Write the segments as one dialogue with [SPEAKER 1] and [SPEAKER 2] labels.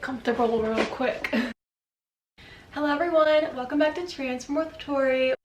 [SPEAKER 1] comfortable real quick. Hello everyone, welcome back to Transform with Tori.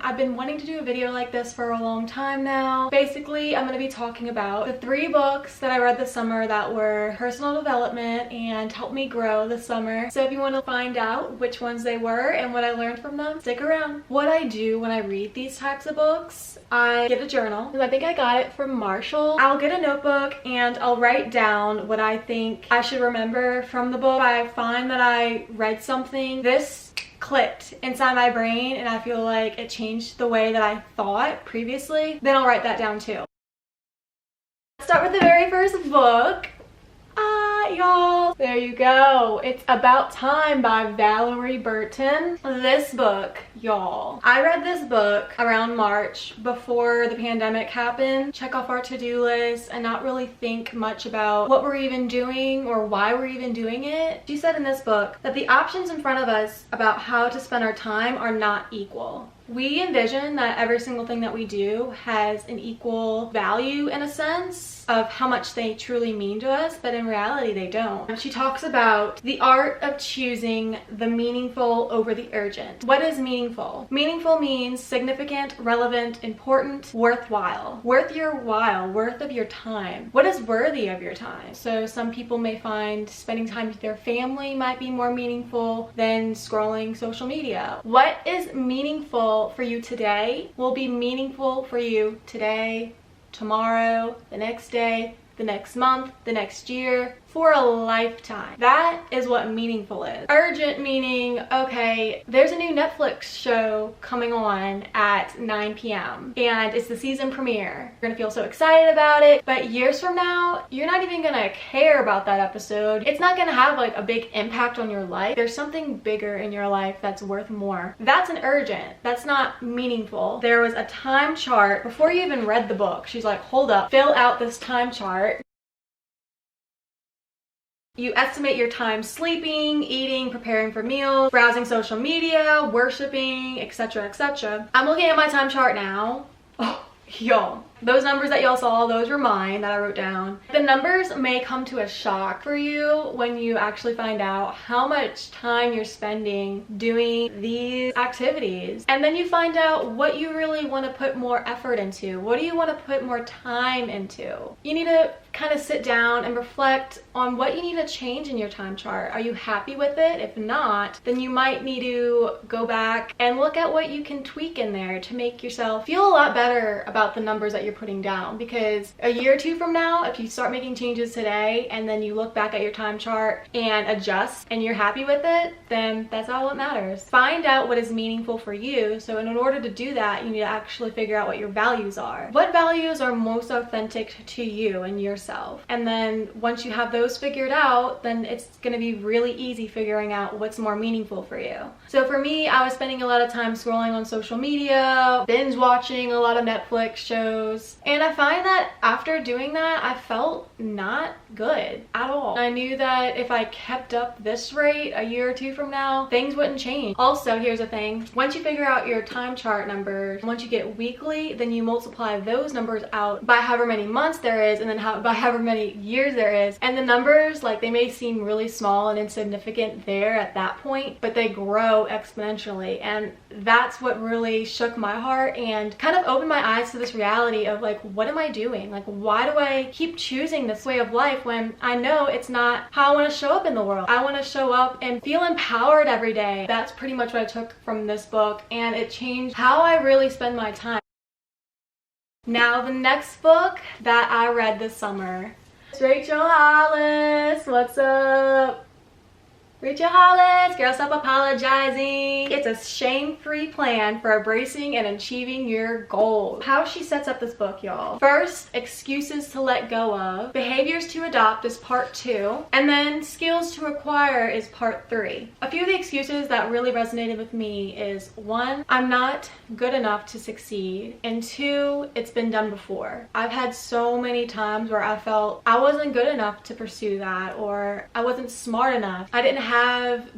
[SPEAKER 1] I've been wanting to do a video like this for a long time now. Basically, I'm going to be talking about the 3 books that I read this summer that were personal development and helped me grow this summer. So if you want to find out which ones they were and what I learned from them, stick around. What I do when I read these types of books, I get a journal. I think I got it from Marshall. I'll get a notebook and I'll write down what I think I should remember from the book. If I find that I read something, this clicked inside my brain and I feel like it changed the way that I thought previously, then I'll write that down too. Let's start with the very first book. Y'all, there you go. It's About Time by Valorie Burton. This book, y'all, I read this book around March before the pandemic happened. Check off our to-do list and not really think much about what we're even doing or why we're even doing it. She said in this book that the options in front of us about how to spend our time are not equal. We envision that every single thing that we do has an equal value in a sense of how much they truly mean to us, but in reality they don't. She talks about the art of choosing the meaningful over the urgent. What is meaningful? Meaningful means significant, relevant, important, worthwhile. Worth your while, worth of your time. What is worthy of your time? So some people may find spending time with their family might be more meaningful than scrolling social media. What is meaningful for you today will be meaningful for you today, tomorrow, the next day, the next month, the next year, for a lifetime. That is what meaningful is. Urgent meaning, okay, there's a new Netflix show coming on at 9 p.m. and it's the season premiere. You're gonna feel so excited about it, but years from now, you're not even gonna care about that episode. It's not gonna have like a big impact on your life. There's something bigger in your life that's worth more. That's an urgent. That's not meaningful. There was a time chart before you even read the book. She's like, hold up, fill out this time chart. You estimate your time sleeping, eating, preparing for meals, browsing social media, worshiping, etc., etc. I'm looking at my time chart now. Oh, y'all. Those numbers that y'all saw, those were mine that I wrote down. The numbers may come to a shock for you when you actually find out how much time you're spending doing these activities. And then you find out what you really want to put more effort into. What do you want to put more time into? You need to kind of sit down and reflect on what you need to change in your time chart. Are you happy with it? If not, then you might need to go back and look at what you can tweak in there to make yourself feel a lot better about the numbers that you're putting down. Because a year or 2 from now, if you start making changes today and then you look back at your time chart and adjust and you're happy with it, then that's all that matters. Find out what is meaningful for you. So in order to do that, you need to actually figure out what your values are. What values are most authentic to you and yourself? And then once you have those figured out, then it's going to be really easy figuring out what's more meaningful for you. So for me, I was spending a lot of time scrolling on social media, binge watching a lot of Netflix shows, and I find that after doing that, I felt not good at all. I knew that if I kept up this rate a year or 2 from now, things wouldn't change. Also, here's the thing. Once you figure out your time chart numbers, once you get weekly, then you multiply those numbers out by however many months there is, and then by however many years there is. And the numbers, like, they may seem really small and insignificant there at that point, but they grow exponentially. And that's what really shook my heart and kind of opened my eyes to this reality of like, what am I doing? Like, why do I keep choosing this way of life when I know it's not how I want to show up in the world? I want to show up and feel empowered every day. That's pretty much what I took from this book, and it changed how I really spend my time. Now, the next book that I read this summer, Rachel Hollis, what's up? Rachel Hollis, girl, stop apologizing. It's a shame-free plan for embracing and achieving your goals. How she sets up this book, y'all. First, excuses to let go of. Behaviors to adopt is part 2. And then skills to acquire is part 3. A few of the excuses that really resonated with me is 1, I'm not good enough to succeed. And 2, it's been done before. I've had so many times where I felt I wasn't good enough to pursue that, or I wasn't smart enough. I didn't have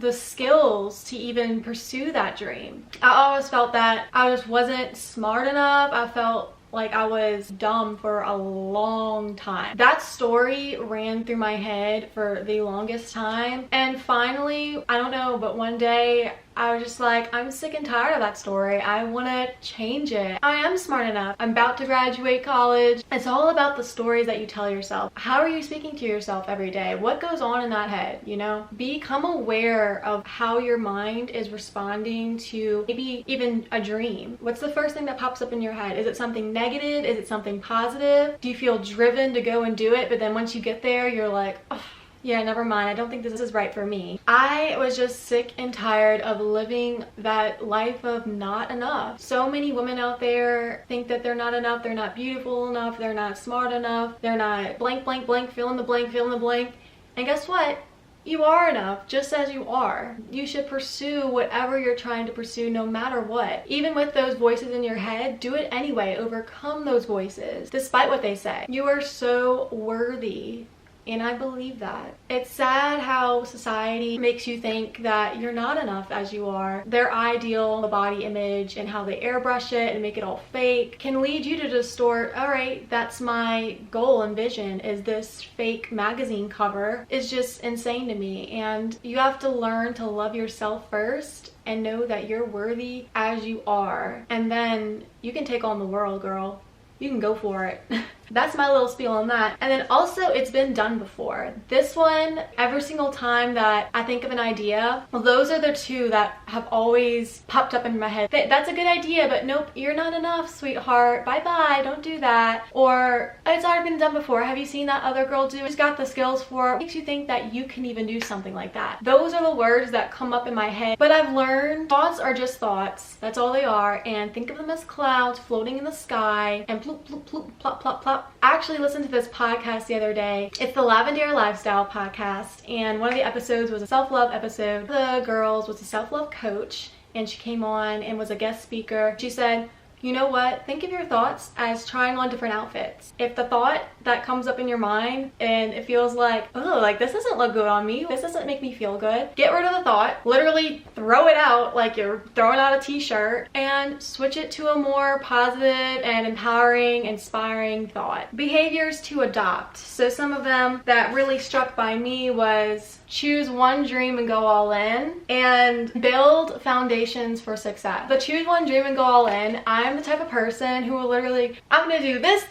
[SPEAKER 1] the skills to even pursue that dream. I always felt that I just wasn't smart enough. I felt like I was dumb for a long time. That story ran through my head for the longest time, and finally, I don't know, but one day I was just like, I'm sick and tired of that story. I want to change it. I am smart enough. I'm about to graduate college. It's all about the stories that you tell yourself. How are you speaking to yourself every day? What goes on in that head, you know? Become aware of how your mind is responding to maybe even a dream. What's the first thing that pops up in your head? Is it something negative? Is it something positive? Do you feel driven to go and do it, but then once you get there, you're like, oh, yeah, never mind. I don't think this is right for me. I was just sick and tired of living that life of not enough. So many women out there think that they're not enough, they're not beautiful enough, they're not smart enough, they're not blank, blank, blank, fill in the blank, fill in the blank. And guess what? You are enough just as you are. You should pursue whatever you're trying to pursue no matter what. Even with those voices in your head, do it anyway. Overcome those voices despite what they say. You are so worthy. And I believe that. It's sad how society makes you think that you're not enough as you are. Their ideal body image and how they airbrush it and make it all fake can lead you to distort, all right, that's my goal and vision, is this fake magazine cover. Is just insane to me. And you have to learn to love yourself first and know that you're worthy as you are. And then you can take on the world, girl. You can go for it. That's my little spiel on that. And then also, it's been done before. This one, every single time that I think of an idea, well, those are the two that have always popped up in my head. That's a good idea, but nope, you're not enough, sweetheart. Bye-bye, don't do that. Or, it's already been done before. Have you seen that other girl do it? She's got the skills for it. Makes you think that you can even do something like that. Those are the words that come up in my head. But I've learned thoughts are just thoughts. That's all they are. And think of them as clouds floating in the sky and ploop, ploop, ploop, plop, plop, plop. I actually listened to this podcast the other day. It's the Lavender Lifestyle podcast, and one of the episodes was a self-love episode. The girls was a self-love coach, and she came on and was a guest speaker. She said, you know what? Think of your thoughts as trying on different outfits. If the thought that comes up in your mind and it feels like, oh, like this doesn't look good on me, this doesn't make me feel good, get rid of the thought, literally throw it out like you're throwing out a t-shirt, and switch it to a more positive and empowering, inspiring thought. Behaviors to adopt. So some of them that really struck by me was choose one dream and go all in, and build foundations for success. The choose one dream and go all in, I'm the type of person who will literally, I'm gonna do this,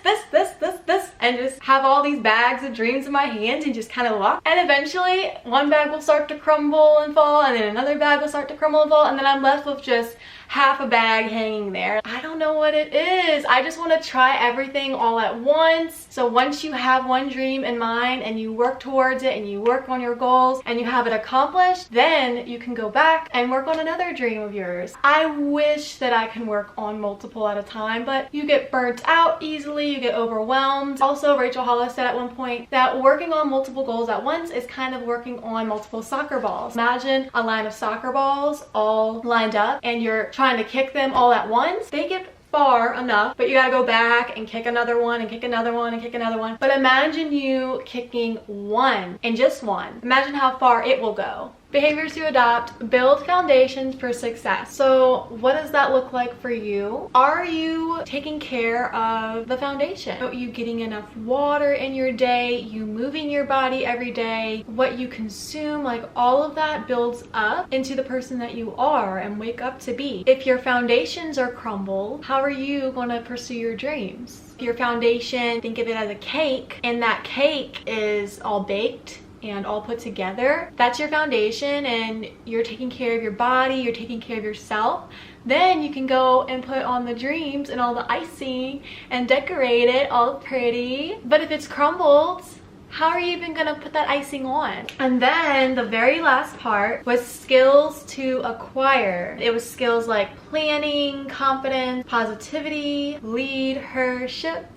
[SPEAKER 1] and just have all these bags of dreams in my hands and just kind of walk. And eventually, one bag will start to crumble and fall, and then another bag will start to crumble and fall, and then I'm left with just half a bag hanging there. I don't know what it is. I just want to try everything all at once. So once you have one dream in mind and you work towards it and you work on your goals and you have it accomplished, then you can go back and work on another dream of yours. I wish that I can work on multiple at a time, but you get burnt out easily, you get overwhelmed. Also, Rachel Hollis said at one point that working on multiple goals at once is kind of working on multiple soccer balls. Imagine a line of soccer balls all lined up and you're trying to kick them all at once. They get far enough, but you gotta go back and kick another one and kick another one and kick another one. But imagine you kicking one and just one. Imagine how far it will go. Behaviors to adopt, build foundations for success. So what does that look like for you? Are you taking care of the foundation? Are you getting enough water in your day? You moving your body every day? What you consume, like all of that builds up into the person that you are and wake up to be. If your foundations are crumbled, how are you gonna pursue your dreams? If your foundation, think of it as a cake, and that cake is all baked and all put together, that's your foundation, and you're taking care of your body, you're taking care of yourself, then you can go and put on the dreams and all the icing and decorate it all pretty. But if it's crumbled, how are you even gonna put that icing on? And then the very last part was skills to acquire. It was skills like planning, confidence, positivity, leadership.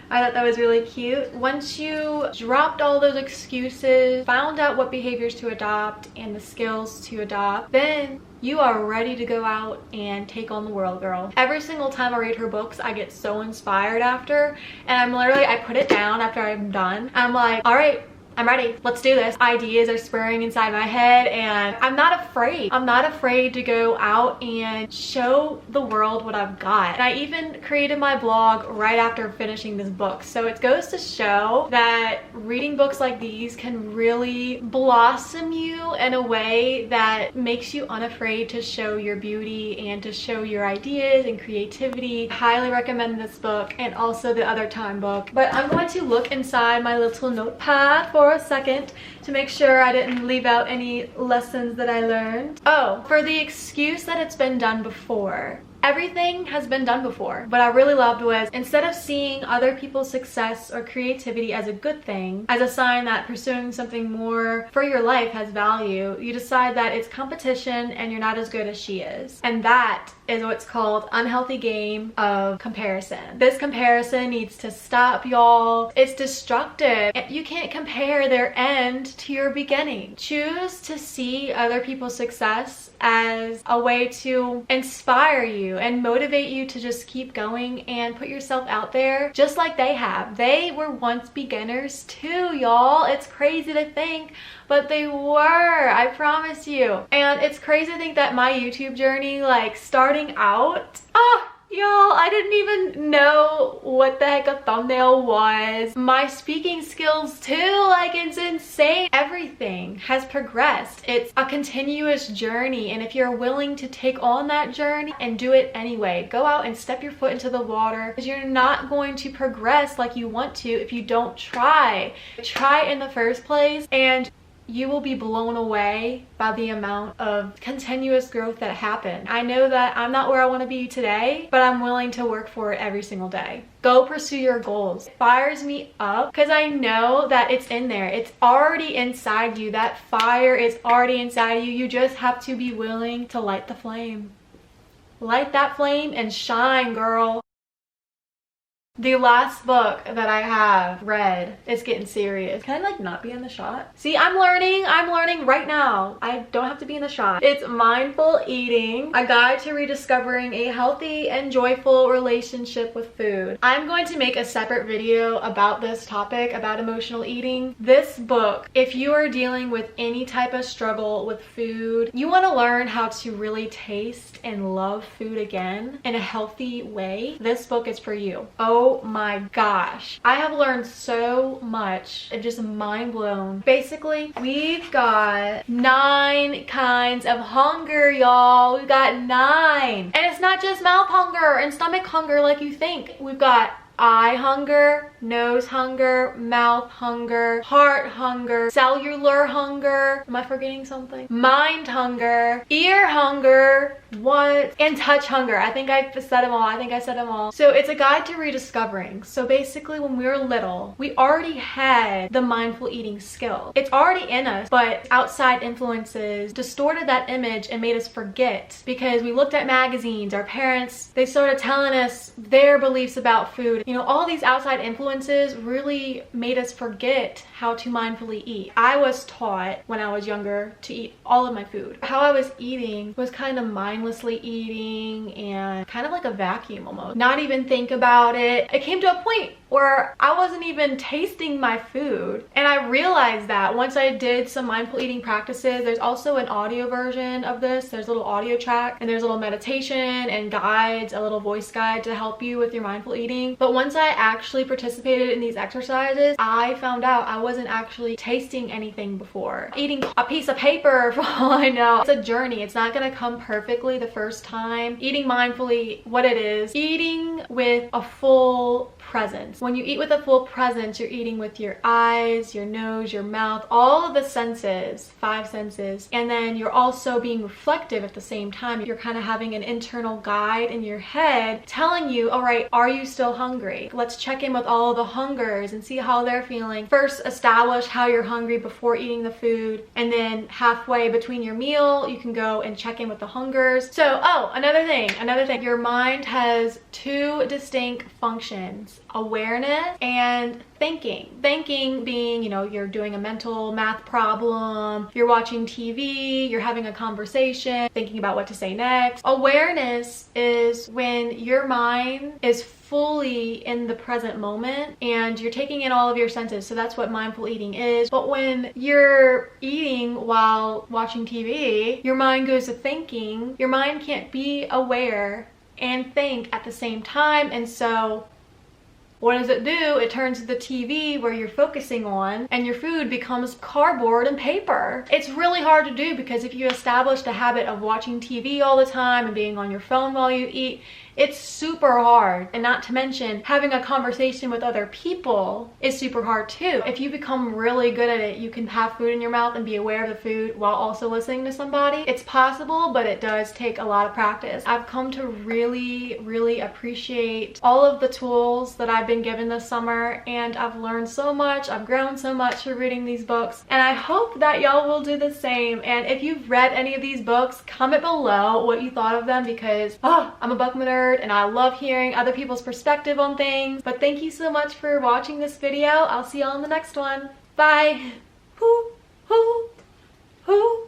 [SPEAKER 1] I thought that was really cute. Once you dropped all those excuses, found out what behaviors to adopt and the skills to adopt, then you are ready to go out and take on the world, girl. Every single time I read her books, I get so inspired after, and I put it down after I'm done. I'm like, all right, I'm ready. Let's do this. Ideas are spurring inside my head and I'm not afraid. I'm not afraid to go out and show the world what I've got. And I even created my blog right after finishing this book. So it goes to show that reading books like these can really blossom you in a way that makes you unafraid to show your beauty and to show your ideas and creativity. Highly recommend this book and also the Other Time book. But I'm going to look inside my little notepad for a second to make sure I didn't leave out any lessons that I learned. Oh, for the excuse that it's been done before. Everything has been done before. What I really loved was, instead of seeing other people's success or creativity as a good thing, as a sign that pursuing something more for your life has value, you decide that it's competition and you're not as good as she is. And that is what's called unhealthy game of comparison. This comparison needs to stop, y'all. It's destructive. You can't compare their end to your beginning. Choose to see other people's success as a way to inspire you and motivate you to just keep going and put yourself out there just like they have. They were once beginners too, y'all. It's crazy to think, but they were, I promise you. And it's crazy to think that my YouTube journey, like starting out, y'all, I didn't even know what the heck a thumbnail was. My speaking skills too, like it's insane. Everything has progressed. It's a continuous journey, and if you're willing to take on that journey and do it anyway, go out and step your foot into the water, because you're not going to progress like you want to if you don't try. Try in the first place, and you will be blown away by the amount of continuous growth that happened. I know that I'm not where I want to be today, but I'm willing to work for it every single day. Go pursue your goals. It fires me up because I know that it's in there. It's already inside you. That fire is already inside you. You just have to be willing to light the flame. Light that flame and shine, girl. The last book that I have read is getting serious. Can I like not be in the shot? See, I'm learning right now. I don't have to be in the shot. It's Mindful Eating, a guide to rediscovering a healthy and joyful relationship with food. I'm going to make a separate video about this topic, about emotional eating. This book, if you are dealing with any type of struggle with food, you want to learn how to really taste and love food again in a healthy way, this book is for you. Oh my gosh, I have learned so much. I'm just mind blown. Basically, we've got 9 kinds of hunger, y'all. We've got 9, and it's not just mouth hunger and stomach hunger like you think. We've got eye hunger, nose hunger, mouth hunger, heart hunger, cellular hunger. Am I forgetting something? Mind hunger, ear hunger, what? And touch hunger. I think I said them all. So it's a guide to rediscovering. So basically, when we were little, we already had the mindful eating skill. It's already in us, but outside influences distorted that image and made us forget, because we looked at magazines, our parents, they started telling us their beliefs about food. You know, all these outside influences really made us forget how to mindfully eat. I was taught when I was younger to eat all of my food. How I was eating was kind of mindlessly eating and kind of like a vacuum almost. Not even think about it. It came to a point where I wasn't even tasting my food. And I realized that once I did some mindful eating practices. There's also an audio version of this. There's a little audio track, and there's a little meditation and guides, a little voice guide to help you with your mindful eating. But once I actually participated in these exercises, I found out I wasn't actually tasting anything before. Eating a piece of paper, for all I know. It's a journey. It's not gonna come perfectly the first time. Eating mindfully, what it is, eating with a full presence. When you eat with a full presence, you're eating with your eyes, your nose, your mouth, all of the senses, 5 senses. And then you're also being reflective at the same time. You're kind of having an internal guide in your head telling you, all right, are you still hungry? Let's check in with all the hungers and see how they're feeling. First, establish how you're hungry before eating the food. And then halfway between your meal, you can go and check in with the hungers. So, another thing, your mind has 2 distinct functions: awareness and thinking. Thinking being, you know, you're doing a mental math problem, you're watching TV, you're having a conversation, thinking about what to say next. Awareness is when your mind is fully in the present moment and you're taking in all of your senses. So that's what mindful eating is. But when you're eating while watching TV, your mind goes to thinking. Your mind can't be aware and think at the same time. And so what does it do? It turns to the TV where you're focusing on, and your food becomes cardboard and paper. It's really hard to do because if you established a habit of watching TV all the time and being on your phone while you eat, it's super hard. And not to mention, having a conversation with other people is super hard too. If you become really good at it, you can have food in your mouth and be aware of the food while also listening to somebody. It's possible, but it does take a lot of practice. I've come to really appreciate all of the tools that I've been given this summer, and I've learned so much. I've grown so much through reading these books, and I hope that y'all will do the same. And if you've read any of these books, comment below what you thought of them, because I'm a book nerd and I love hearing other people's perspective on things. But thank you so much for watching this video. I'll see y'all in the next one. Bye. Hoo, hoo, hoo.